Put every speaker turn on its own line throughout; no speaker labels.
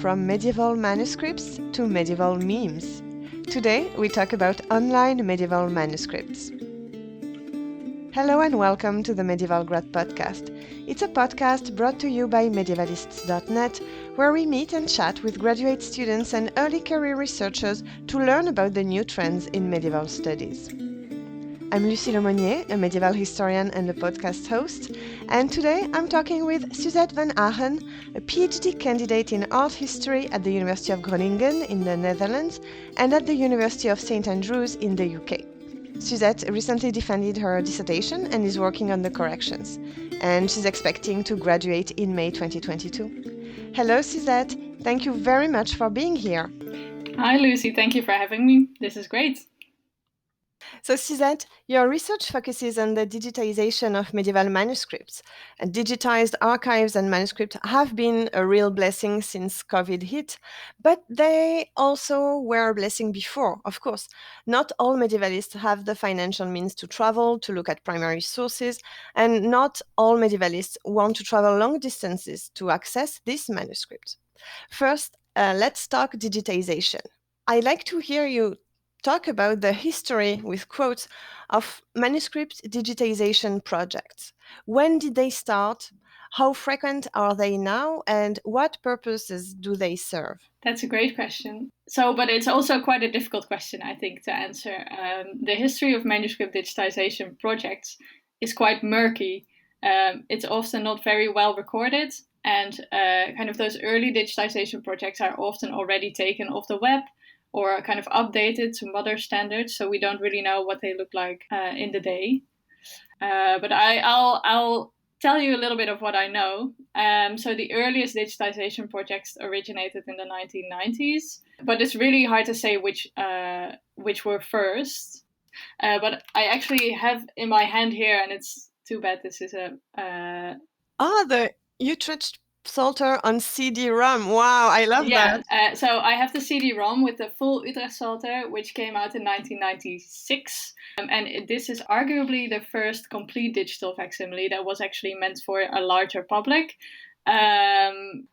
from medieval manuscripts to medieval memes. Today, we talk about online medieval manuscripts. Hello and welcome to the Medieval Grad Podcast. It's a podcast brought to you by medievalists.net, where we meet and chat with graduate students and early career researchers to learn about the new trends in medieval studies. I'm Lucie Laumonier, a medieval historian and a podcast host, and today I'm talking with Suzette Van Haaren, a PhD candidate in art history at the University of Groningen in the Netherlands and at the University of St Andrews in the UK. Suzette recently defended her dissertation and is working on the corrections, and she's expecting to graduate in May 2022. Hello Suzette, thank you very much for being here.
Hi Lucie, thank you for having me. This is great.
So Suzette, your research focuses on the digitization of medieval manuscripts. And digitized archives and manuscripts have been a real blessing since COVID hit, but they also were a blessing before, of course. Not all medievalists have the financial means to travel, to look at primary sources, and not all medievalists want to travel long distances to access this manuscript. First, let's talk digitization. I'd like to hear you talk about the history, with quotes, of manuscript digitization projects. When did they start? How frequent are they now? And what purposes do they serve?
That's a great question. But it's also quite a difficult question, I think, to answer. The history of manuscript digitization projects is quite murky. It's often not very well recorded, and kind of those early digitization projects are often already taken off the web or kind of updated to modern standards, so we don't really know what they look like in the day. But I'll tell you a little bit of what I know. So the earliest digitization projects originated in the 1990s, but it's really hard to say which were first. But I actually have in my hand here, and it's too bad this is
the Utrecht Psalter on CD-ROM. Wow, I love that.
So I have the CD-ROM with the full Utrecht Psalter, which came out in 1996. And this is arguably the first complete digital facsimile that was actually meant for a larger public.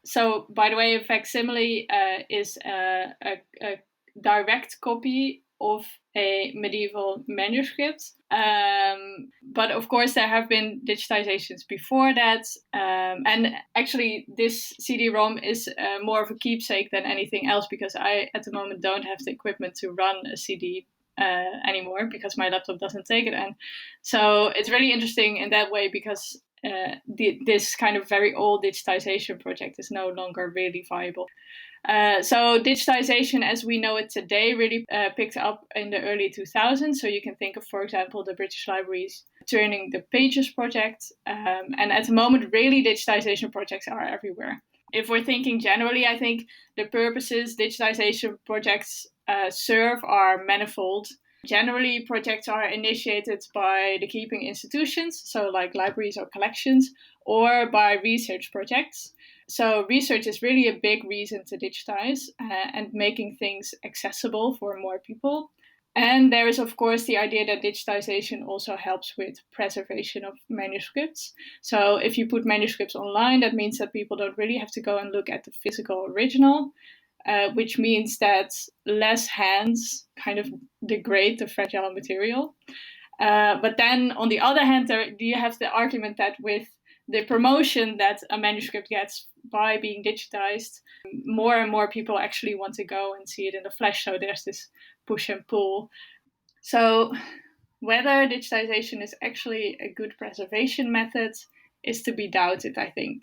So, by the way, a facsimile is a direct copy of a medieval manuscript. But of course, there have been digitizations before that. And actually, this CD-ROM is more of a keepsake than anything else, because I, at the moment, don't have the equipment to run a CD anymore because my laptop doesn't take it. And so it's really interesting in that way, because this kind of very old digitization project is no longer really viable. So digitization as we know it today really picked up in the early 2000s. So you can think of, for example, the British Library's Turning the Pages project. And at the moment, really digitization projects are everywhere. If we're thinking generally, I think the purposes digitization projects serve are manifold. Generally, projects are initiated by the keeping institutions, so like libraries or collections, or by research projects. So research is really a big reason to digitize and making things accessible for more people. And there is, of course, the idea that digitization also helps with preservation of manuscripts. So if you put manuscripts online, that means that people don't really have to go and look at the physical original, which means that less hands kind of degrade the fragile material. But then, on the other hand, you have the argument that with the promotion that a manuscript gets by being digitized, more and more people actually want to go and see it in the flesh. So there's this push and pull. So whether digitization is actually a good preservation method is to be doubted, I think.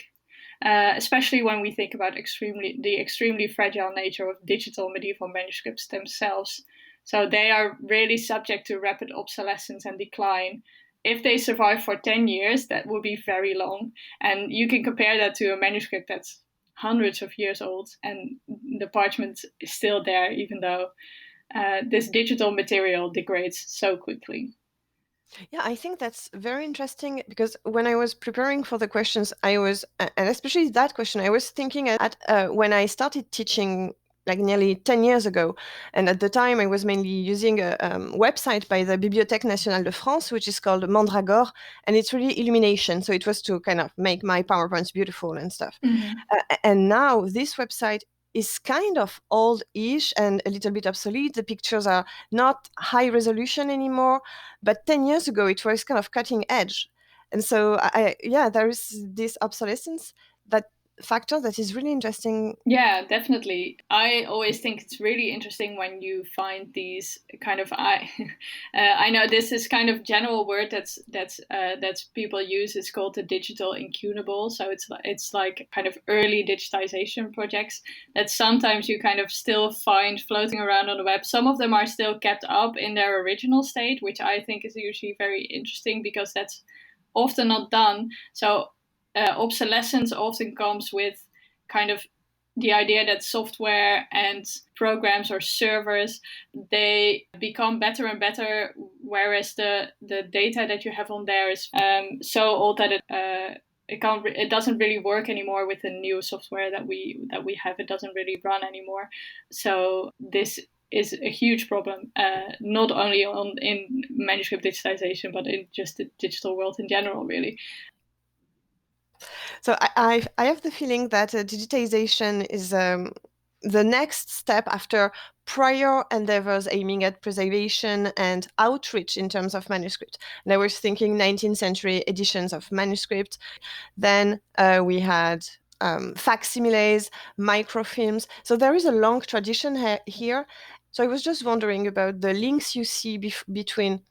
Especially when we think about the extremely fragile nature of digital medieval manuscripts themselves. So they are really subject to rapid obsolescence and decline. If they survive for 10 years, that would be very long. And you can compare that to a manuscript that's hundreds of years old, and the parchment is still there, even though this digital material degrades so quickly.
Yeah, I think that's very interesting, because when I was preparing for the questions, and especially that question, I was thinking at when I started teaching like nearly 10 years ago. And at the time, I was mainly using a website by the Bibliothèque Nationale de France, which is called Mandragore. And it's really illumination. So it was to kind of make my PowerPoints beautiful and stuff.
Mm-hmm.
And now this website is kind of old-ish and a little bit obsolete. The pictures are not high resolution anymore, but 10 years ago it was kind of cutting edge. And so there is this obsolescence that factor that is really interesting.
Yeah, definitely. I always think it's really interesting when you find these kind of I know this is kind of general word that's people use. It's called the digital incunable. So it's like kind of early digitization projects that sometimes you kind of still find floating around on the web. Some of them are still kept up in their original state, which I think is usually very interesting because that's often not done. So obsolescence often comes with kind of the idea that software and programs or servers, they become better and better, whereas the data that you have on there is so old that it doesn't really work anymore with the new software that we have. It doesn't really run anymore. So this is a huge problem, not only in manuscript digitization, but in just the digital world in general, really.
So I have the feeling that digitization is the next step after prior endeavors aiming at preservation and outreach in terms of manuscript. And I was thinking 19th century editions of manuscript. Then we had facsimiles, microfilms. So there is a long tradition here. So I was just wondering about the links you see between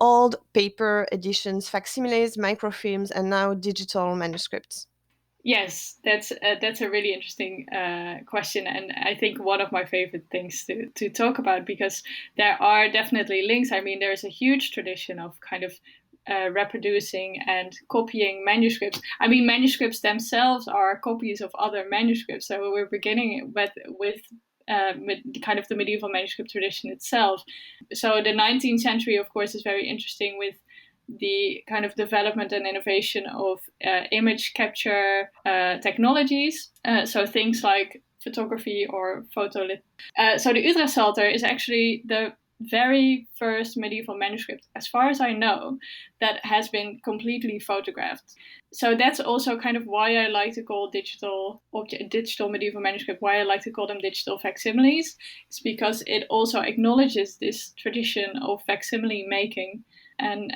old paper editions, facsimiles, microfilms, and now digital manuscripts.
Yes, that's a really interesting question, and I think one of my favorite things to talk about, because there are definitely links. I mean, there's a huge tradition of kind of reproducing and copying manuscripts. I mean, manuscripts themselves are copies of other manuscripts. So we're beginning with kind of the medieval manuscript tradition itself. So the 19th century, of course, is very interesting with the kind of development and innovation of image capture technologies. So things like photography or photolit. So the Utrecht Psalter is actually the very first medieval manuscript, as far as I know, that has been completely photographed. So that's also kind of why I like to call digital medieval manuscript, why I like to call them digital facsimiles. It's because it also acknowledges this tradition of facsimile making. And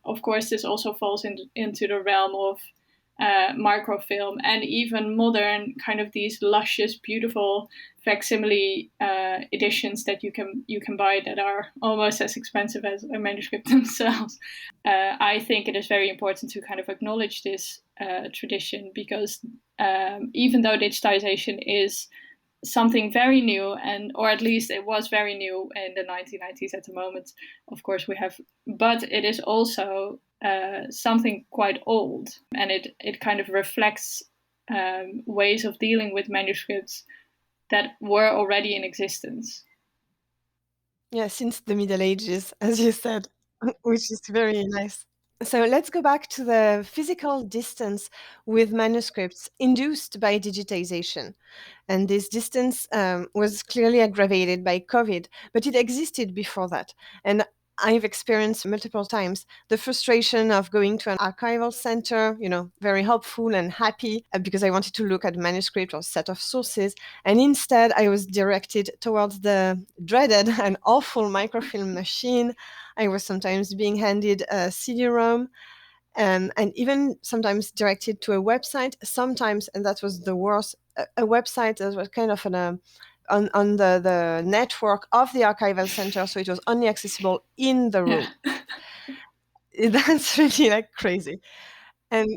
of course, this also falls into the realm of microfilm and even modern kind of these luscious, beautiful facsimile editions that you can buy that are almost as expensive as a manuscript themselves. I think it is very important to kind of acknowledge this tradition, because even though digitization is something very new, or at least it was very new in the 1990s. At the moment, of course, but it is also something quite old, and it kind of reflects ways of dealing with manuscripts that were already in existence.
Yeah, since the Middle Ages, as you said, which is very nice. So let's go back to the physical distance with manuscripts induced by digitization. And this distance was clearly aggravated by COVID, but it existed before that. And I've experienced multiple times the frustration of going to an archival center, very hopeful and happy because I wanted to look at manuscript or set of sources. And instead, I was directed towards the dreaded and awful microfilm machine. I was sometimes being handed a CD-ROM, and even sometimes directed to a website. Sometimes, and that was the worst, a website that was kind of on the network of the archival center, so it was only accessible in the room. Yeah. That's really like crazy. And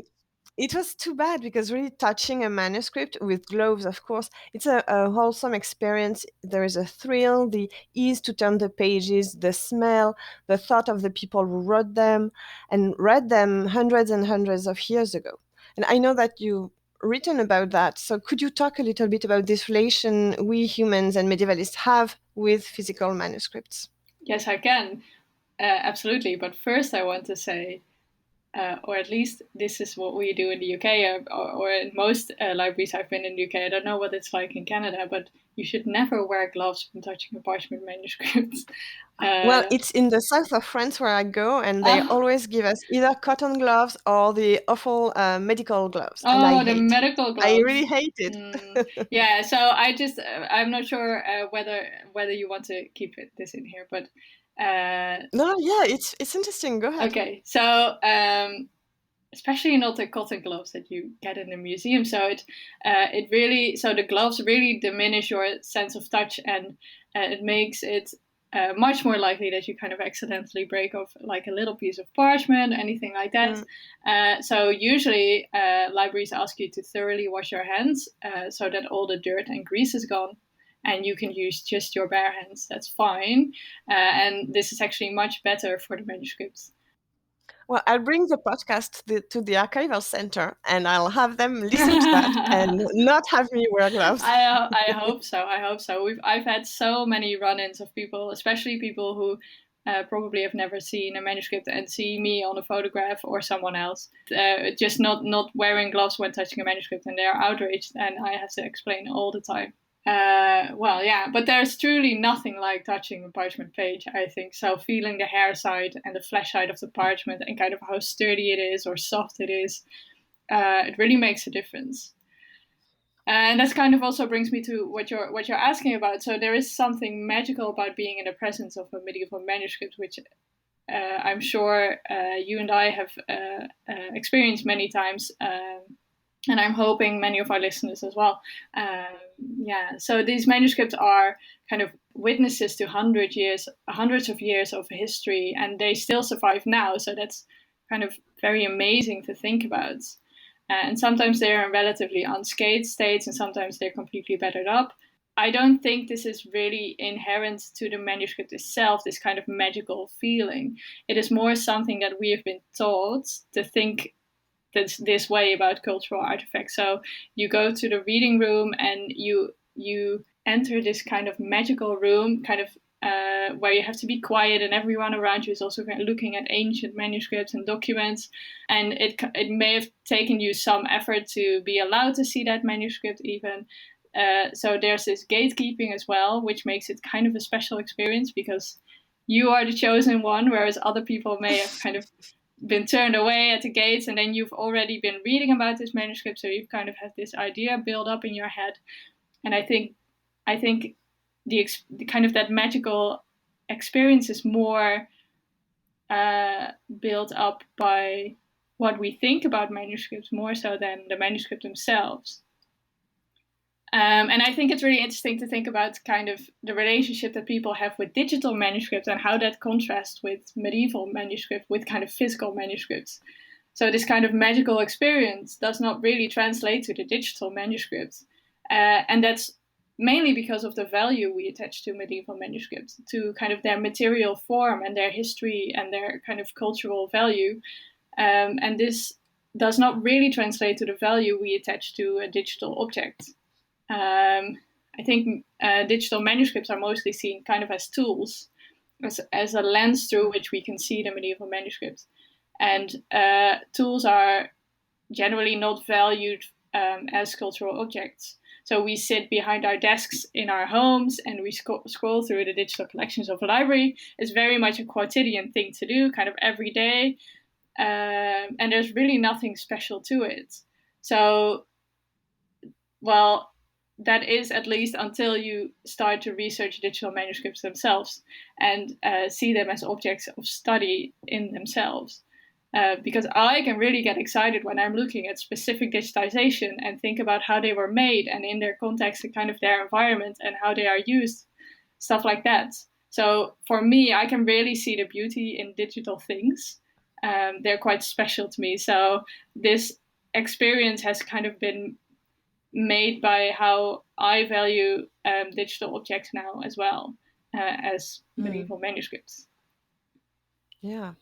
it was too bad, because really touching a manuscript with gloves, of course, it's a wholesome experience. There is a thrill, the ease to turn the pages, the smell, the thought of the people who wrote them and read them hundreds and hundreds of years ago. And I know that you've written about that. So could you talk a little bit about this relation we humans and medievalists have with physical manuscripts?
Yes, I can. Absolutely. But first, I want to say or at least this is what we do in the UK, or in most libraries I've been in the UK. I don't know what it's like in Canada, but you should never wear gloves when touching a parchment manuscript.
Well, it's in the south of France where I go, and they
Oh,
always give us either cotton gloves or the awful medical gloves, and I
oh, the
hate.
medical
I
gloves.
really hate it.
Yeah, so I'm not sure whether you want to keep this in here, but
No, yeah, it's interesting. Go ahead.
okay. So especially not the cotton gloves that you get in the museum. So it really, so the gloves really diminish your sense of touch, and it makes it much more likely that you kind of accidentally break off like a little piece of parchment, anything like that. So usually libraries ask you to thoroughly wash your hands so that all the dirt and grease is gone. And you can use just your bare hands. That's fine. And this is actually much better for the manuscripts.
Well, I'll bring the podcast to the archival center, and I'll have them listen to that and not have me wear gloves.
I hope so. I hope so. I've had so many run-ins of people, especially people who probably have never seen a manuscript and see me on a photograph or someone else, just not wearing gloves when touching a manuscript, and they're outraged, and I have to explain all the time. Well, yeah, but there's truly nothing like touching a parchment page, I think. So feeling the hair side and the flesh side of the parchment and kind of how sturdy it is or soft it is, it really makes a difference. And that kind of also brings me to what you're asking about. So there is something magical about being in the presence of a medieval manuscript, which I'm sure you and I have experienced many times. And I'm hoping many of our listeners as well. Yeah, so these manuscripts are kind of witnesses to hundreds of years of history, and they still survive now. So that's kind of very amazing to think about. And sometimes they're in relatively unscathed states, and sometimes they're completely battered up. I don't think this is really inherent to the manuscript itself, this kind of magical feeling. It is more something that we have been taught to think this way about cultural artifacts. So you go to the reading room and you enter this kind of magical room, kind of where you have to be quiet, and everyone around you is also kind of looking at ancient manuscripts and documents. And it may have taken you some effort to be allowed to see that manuscript even. So there's this gatekeeping as well, which makes it kind of a special experience because you are the chosen one, whereas other people may have kind of been turned away at the gates, and then you've already been reading about this manuscript, so you've kind of had this idea built up in your head. And I think the kind of that magical experience is more built up by what we think about manuscripts more so than the manuscript themselves. And I think it's really interesting to think about kind of the relationship that people have with digital manuscripts and how that contrasts with medieval manuscript, with kind of physical manuscripts. So this kind of magical experience does not really translate to the digital manuscripts. And that's mainly because of the value we attach to medieval manuscripts, to kind of their material form and their history and their kind of cultural value. And this does not really translate to the value we attach to a digital object. I think digital manuscripts are mostly seen kind of as tools, as a lens through which we can see the medieval manuscripts. And tools are generally not valued as cultural objects. So we sit behind our desks in our homes and we scroll through the digital collections of a library. It's very much a quotidian thing to do, kind of every day. And there's really nothing special to it. So, well, that is at least until you start to research digital manuscripts themselves and see them as objects of study in themselves. Because I can really get excited when I'm looking at specific digitization and think about how they were made and in their context and kind of their environment and how they are used, stuff like that. So for me, I can really see the beauty in digital things. They're quite special to me. So this experience has kind of been made by how I value digital objects now as well as medieval manuscripts.
Yeah,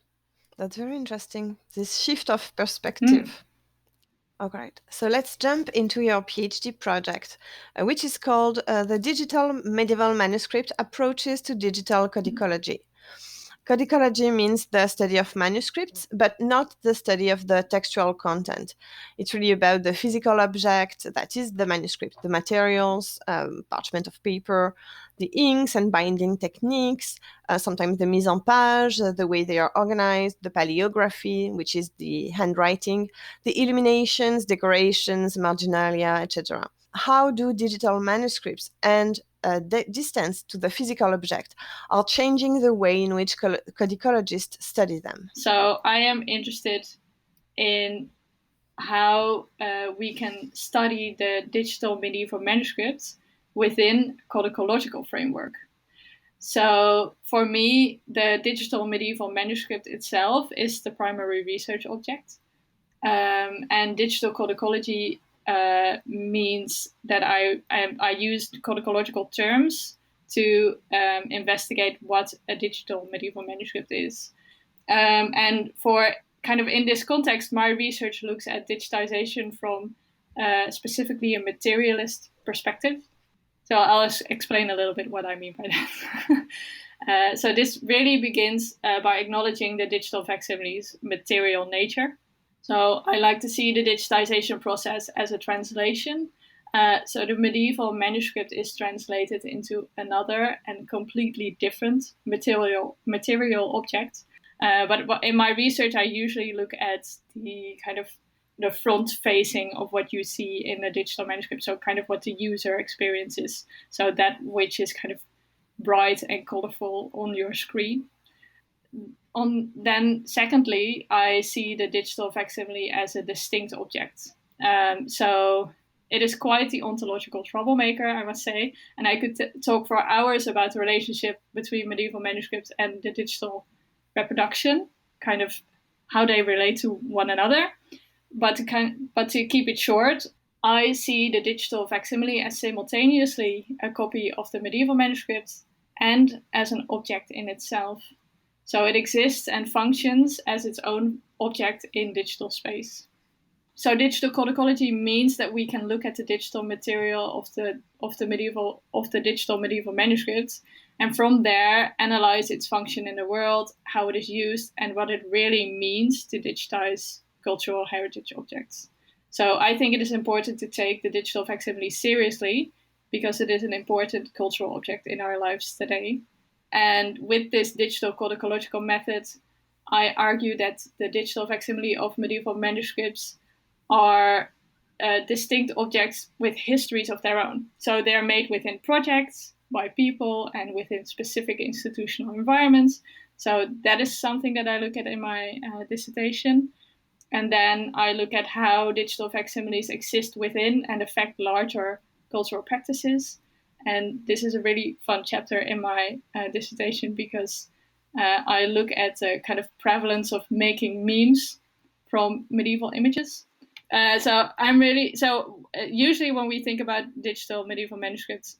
that's very interesting. This shift of perspective. All right, so let's jump into your PhD project, which is called the Digital Medieval Manuscript Approaches to Digital Codicology. Codicology means the study of manuscripts, but not the study of the textual content. It's really about the physical object, that is the manuscript, the materials, parchment of paper, the inks and binding techniques, sometimes the mise en page, the way they are organized, the paleography, which is the handwriting, the illuminations, decorations, marginalia, etc. How do digital manuscripts and distance to the physical object are changing the way in which codicologists study them?
So I am interested in how we can study the digital medieval manuscripts within codicological framework. So for me, the digital medieval manuscript itself is the primary research object. And digital codicology means that I use codicological terms to investigate what a digital medieval manuscript is. And for kind of in this context, my research looks at digitization from specifically a materialist perspective. So I'll explain a little bit what I mean by that. So this really begins by acknowledging the digital facsimile's material nature. So I like to see the digitization process as a translation. So the medieval manuscript is translated into another and completely different material object. But in my research, I usually look at the kind of the front facing of what you see in a digital manuscript. So kind of what the user experiences. So that which is kind of bright and colorful on your screen. Then secondly, I see the digital facsimile as a distinct object. So it is quite the ontological troublemaker, I must say. And I could talk for hours about the relationship between medieval manuscripts and the digital reproduction, kind of how they relate to one another. But to keep it short, I see the digital facsimile as simultaneously a copy of the medieval manuscript and as an object in itself. So it exists and functions as its own object in digital space. So digital codicology means that we can look at the digital material of the digital medieval manuscripts, and from there analyze its function in the world, how it is used, and what it really means to digitize cultural heritage objects. So I think it is important to take the digital facsimile seriously because it is an important cultural object in our lives today. And with this digital codicological method, I argue that the digital facsimile of medieval manuscripts are distinct objects with histories of their own. So they're made within projects, by people, and within specific institutional environments. So that is something that I look at in my dissertation. And then I look at how digital facsimiles exist within and affect larger cultural practices. And this is a really fun chapter in my dissertation because I look at the kind of prevalence of making memes from medieval images. Usually when we think about digital medieval manuscripts,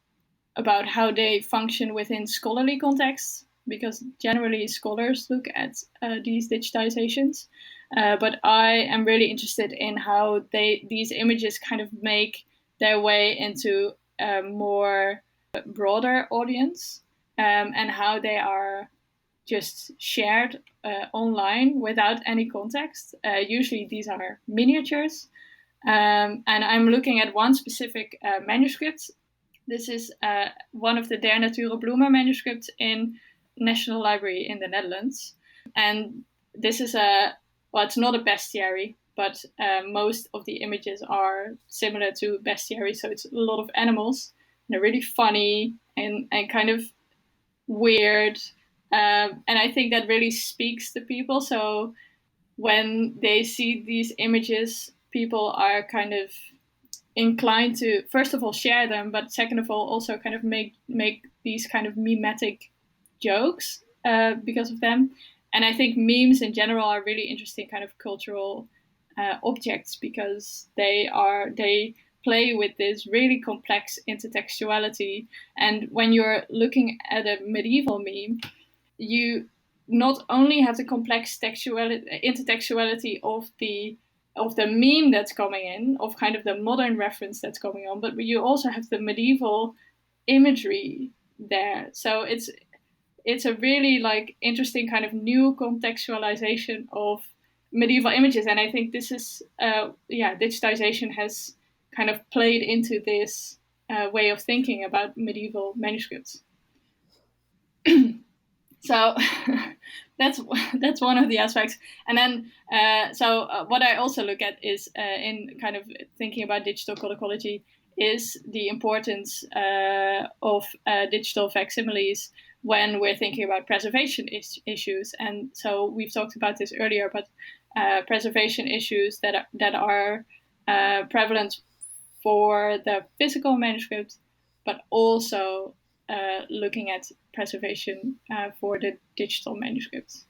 about how they function within scholarly contexts, because generally scholars look at these digitizations. But I am really interested in how these images kind of make their way into a more broader audience, and how they are just shared online without any context. Usually these are miniatures. And I'm looking at one specific manuscript. This is one of the Der Nature Bloemen manuscripts in National Library in the Netherlands. And this is it's not a bestiary, but most of the images are similar to bestiary. So it's a lot of animals. And they're really funny and kind of weird. And I think that really speaks to people. So when they see these images, people are kind of inclined to, first of all, share them, but second of all, also kind of make these kind of memetic jokes because of them. And I think memes in general are really interesting kind of cultural objects because they play with this really complex intertextuality. And when you're looking at a medieval meme, you not only have the complex intertextuality of the meme that's coming in, of kind of the modern reference that's going on, but you also have the medieval imagery there. So it's a really like interesting kind of new contextualization of medieval images, and I think this is digitization has kind of played into this way of thinking about medieval manuscripts. So that's that's one of the aspects. And then what I also look at is in kind of thinking about digital codicology is the importance of digital facsimiles when we're thinking about preservation issues. And so we've talked about this earlier, but preservation issues that are prevalent for the physical manuscript, but also looking at preservation for the digital manuscripts.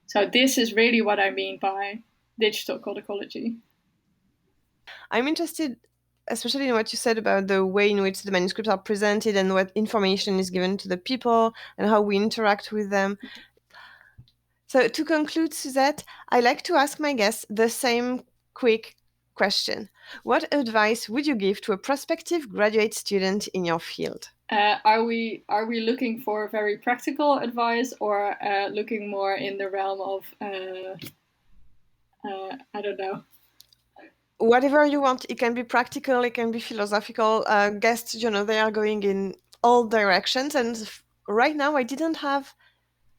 So this is really what I mean by digital codicology.
I'm interested, especially in what you said about the way in which the manuscripts are presented and what information is given to the people and how we interact with them. So to conclude, Suzette, I like to ask my guests the same quick question. What advice would you give to a prospective graduate student in your field?
Are we looking for very practical advice, or looking more in the realm of I don't know?
Whatever you want. It can be practical, it can be philosophical. Guests, they are going in all directions. And right now, I didn't have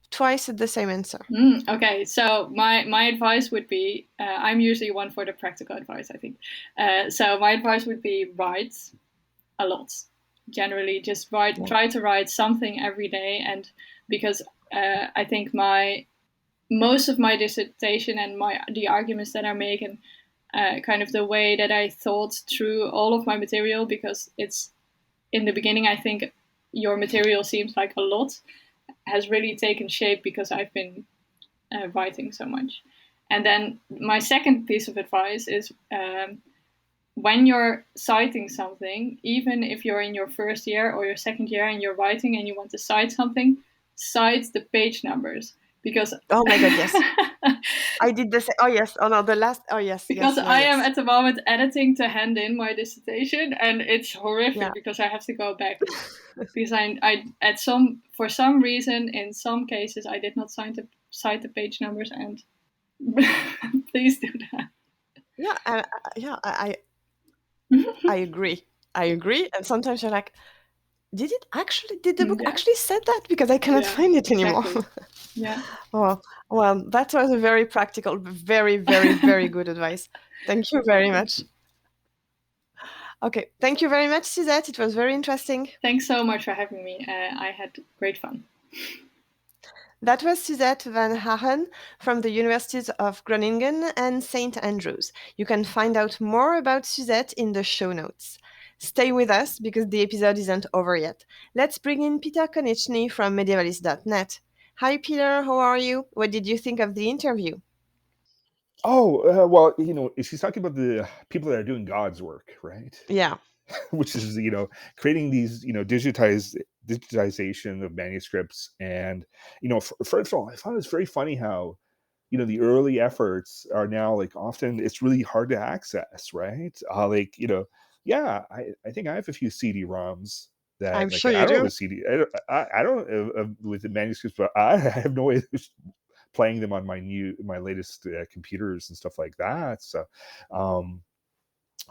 twice the same answer.
Okay, so my advice would be, I'm usually one for the practical advice, I think. So my advice would be write a lot. Generally, just write.
Yeah.
Try to write something every day, and because I think most of my dissertation and the arguments that I make, and kind of the way that I thought through all of my material, because it's in the beginning, I think your material seems like a lot, has really taken shape because I've been writing so much. And then my second piece of advice is, when you're citing something, even if you're in your first year or your second year and you're writing and you want to cite something, cite the page numbers. Because
oh my god, yes. I did the same. Oh yes. Oh no, the last. Oh yes.
Because
yes,
I am at the moment editing to hand in my dissertation, and it's horrific because I have to go back because I for some reason in some cases I did not cite the page numbers, and please do that.
I agree. And sometimes you're like, did the book actually said that? Because I cannot find it anymore.
Exactly. Yeah.
Oh, well, that was a very practical, very, very, very good advice. Thank you very much. Okay, thank you very much, Suzette. It was very interesting.
Thanks so much for having me. I had great fun.
That was Suzette Van Haaren from the Universities of Groningen and St. Andrews. You can find out more about Suzette in the show notes. Stay with us because the episode isn't over yet. Let's bring in Peter Konieczny from medievalist.net. Hi, Peter. How are you? What did you think of the interview?
Oh, well, she's talking about the people that are doing God's work, right?
Yeah.
Which is, creating these, digitization of manuscripts. And, first of all, I found it's very funny how, the early efforts are now like often it's really hard to access, right? I think I have a few CD-ROMs that
I'm
like
sure
I
you
don't have
do.
a CD. I don't with the manuscripts, but I have no way of playing them on my latest computers and stuff like that. So,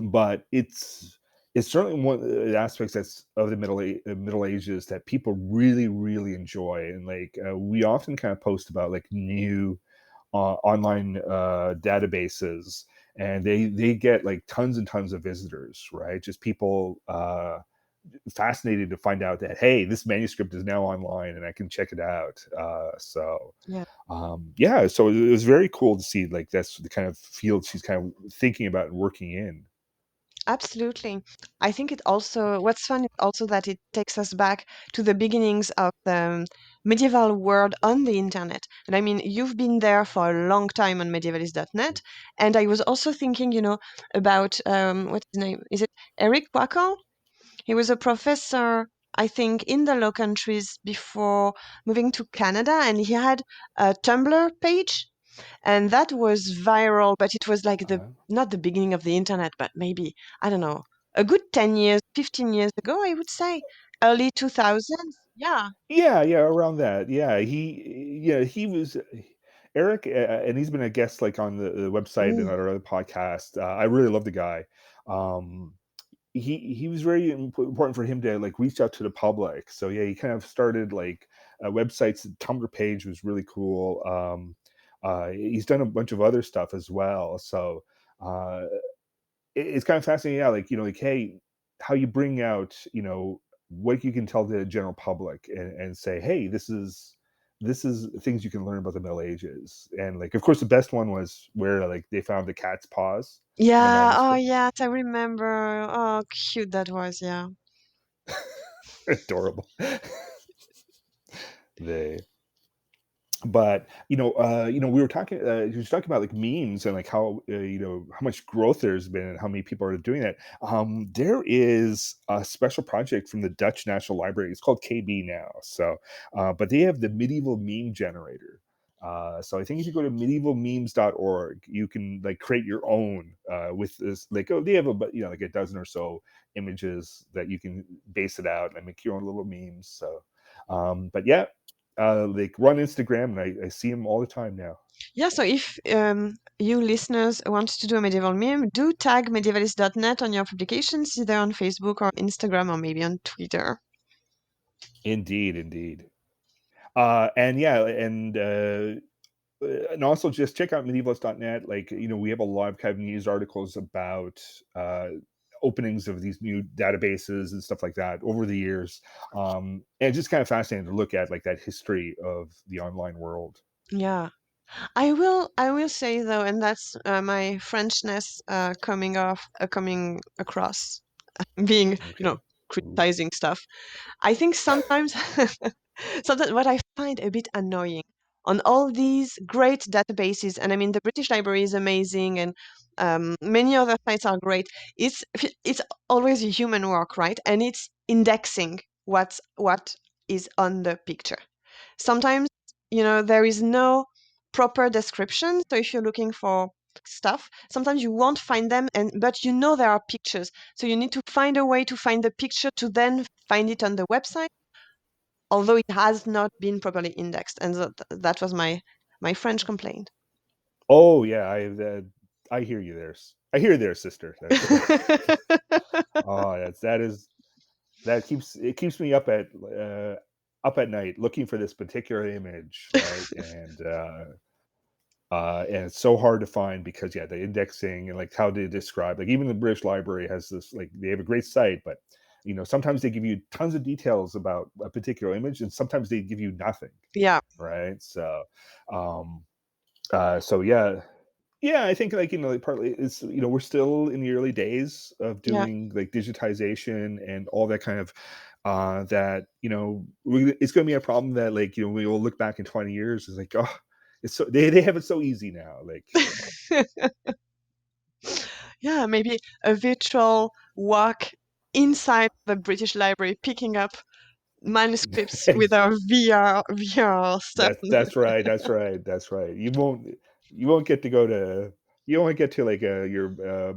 but it's certainly one of the aspects that's of the Middle Ages that people really really enjoy, and like we often kind of post about like new online databases, and they get like tons and tons of visitors, right? Just people fascinated to find out that, hey, this manuscript is now online and I can check it out. So it was very cool to see like that's the kind of field she's kind of thinking about and working in.
Absolutely. I think what's fun is also that it takes us back to the beginnings of the medieval world on the internet. And I mean, you've been there for a long time on medievalist.net. And I was also thinking, about, what's his name? Is it Eric Quackle? He was a professor, I think, in the Low Countries before moving to Canada. And he had a Tumblr page and that was viral, but it was like not the beginning of the internet, but maybe, I don't know, a good 10 years, 15 years ago, I would say, early 2000s.
Yeah, around that. He was Eric, and he's been a guest like on the website and
Ooh.
on our other podcast. I really love the guy. Um, he was very important for him to like reach out to the public. So yeah, he kind of started like websites. The Tumblr page was really cool. He's done a bunch of other stuff as well. So uh, it's kind of fascinating. Yeah, like like hey, how you bring out what you can tell the general public and say, hey, this is things you can learn about the Middle Ages. And like, of course, the best one was where like they found the cat's paws in a
Yeah, oh
manuscript.
yes, I remember. Oh, cute that was, yeah.
Adorable. They but we were talking you were talking about like memes and like how how much growth there's been and how many people are doing that. There is a special project from the Dutch National Library. It's called KB now. So but they have the medieval meme generator. So I think if you go to medievalmemes.org, you can like create your own with this like, oh, they have like a dozen or so images that you can base it out and make your own little memes. So but yeah, like run Instagram, and I see him all the time now.
Yeah, so if you listeners want to do a medieval meme, do tag medievalist.net on your publications, either on Facebook or Instagram or maybe on Twitter.
Indeed, indeed. And yeah, and also just check out medievalist.net. Like, we have a lot of kind of news articles about openings of these new databases and stuff like that over the years. And it's just kind of fascinating to look at like that history of the online world.
Yeah. I will say though, and that's my Frenchness coming across, being,
Okay. Ooh.
criticizing stuff. I think sometimes, sometimes what I find a bit annoying on all these great databases, and I mean the British Library is amazing, and many other sites are great. It's always a human work, right? And it's indexing what is on the picture. Sometimes, there is no proper description. So if you're looking for stuff, sometimes you won't find them, but there are pictures. So you need to find a way to find the picture to then find it on the website, although it has not been properly indexed. And that was my French complaint.
Oh yeah, I hear you there. I hear you there, sister. That's oh, that keeps me up at night looking for this particular image, right? And it's so hard to find because yeah, the indexing and like how they describe, like even the British Library has this, like they have a great site, but sometimes they give you tons of details about a particular image, and sometimes they give you nothing,
Yeah,
right? Um, so yeah, I think like like partly it's we're still in the early days of
yeah.
doing like digitization and all that kind of that it's going to be a problem that like we will look back in 20 years is like, oh, it's so they have it so easy now, like
Yeah, maybe a virtual walk inside the British Library, picking up manuscripts with our VR stuff.
that's right. You won't get to go to you won't get to like your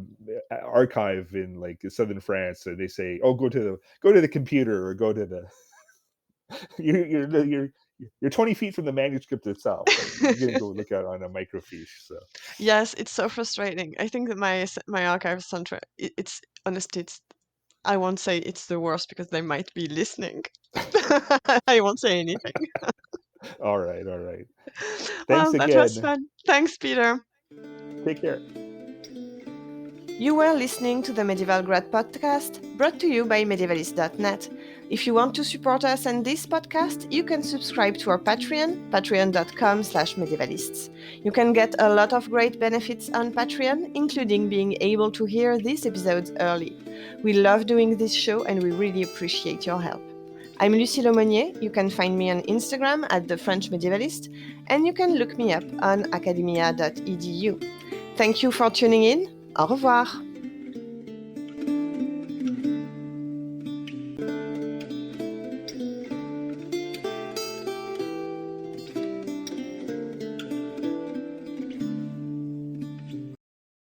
archive in like southern France, so they say, oh, go to the computer or go to the you're 20 feet from the manuscript itself, but you're gonna go look at it on a microfiche. So
Yes, it's so frustrating. I think that my archive center, it's honestly, I won't say it's the worst because they might be listening. I won't say anything.
all right, thanks
Well, that was
again.
fun. Thanks, Peter.
Take care.
You were listening to the Medieval Grad Podcast, brought to you by medievalist.net. If you want to support us and this podcast, you can subscribe to our Patreon, patreon.com/medievalists. You can get a lot of great benefits on Patreon, including being able to hear these episodes early. We love doing this show and we really appreciate your help. I'm Lucie Laumonier. You can find me on Instagram at The French Medievalist, and you can look me up on academia.edu. Thank you for tuning in. Au revoir.